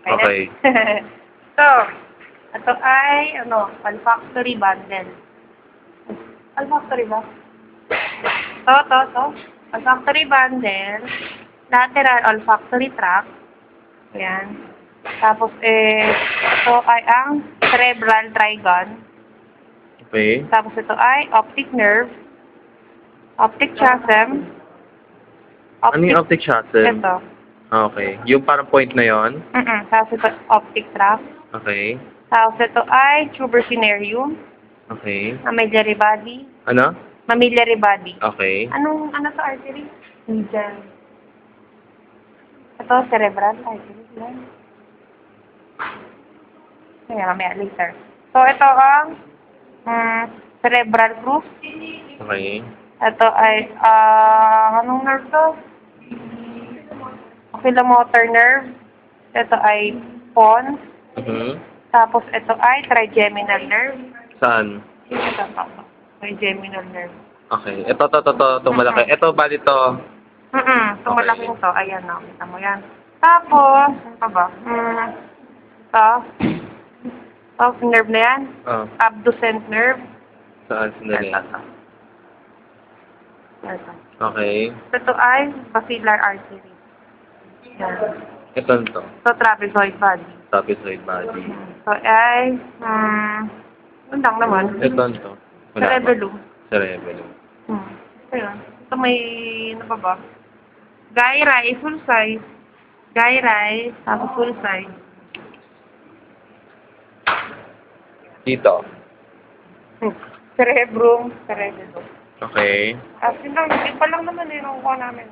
Okay. So, ito ay, olfactory bundle. Olfactory ba? To. Olfactory bundle, lateral olfactory tract. Ayan. Tapos, ito ay ang cerebral trigon. Okay. Tapos, ito ay optic nerve, optic chiasm, Ano yung optic chiasm? Ito. Okay. Yung parang point na yon. Tapos, ito optic tract. Okay. Tapos, ito ay tubercinarium, Okay. mammillary body, Ano? mammillary body. Okay. Ano sa artery? Medial. Ito, cerebral artery. Yan. Kaya mamaya later. So, ito ang cerebral groove. Okay. Ito ay, anong nerve to? Oculomotor nerve. Ito ay pons. Tapos, ito ay trigeminal nerve. Saan? Ito. Trigeminal nerve. Okay. Ito malaki. Ito, bali to. Ito malaking to. Ayan, o. Kita mo yan. Tapos, ano pa ba? Ito, nerve na yan. Abducent nerve. Saan? Sandali. Ito. Okay. Ito ay basilar artery. Yan. Ito to. Ito, trapezoid body. Trapezoid body. Ito ay, yun lang naman. Ito to. Cerebellum. Cerebellum. Ito yun. Ito may, ano pa ba? Gyri, full size. Gyri, tapos full size. Dito. Cerebrum. Okay. Yun lang, yun pa lang naman nakukuha namin.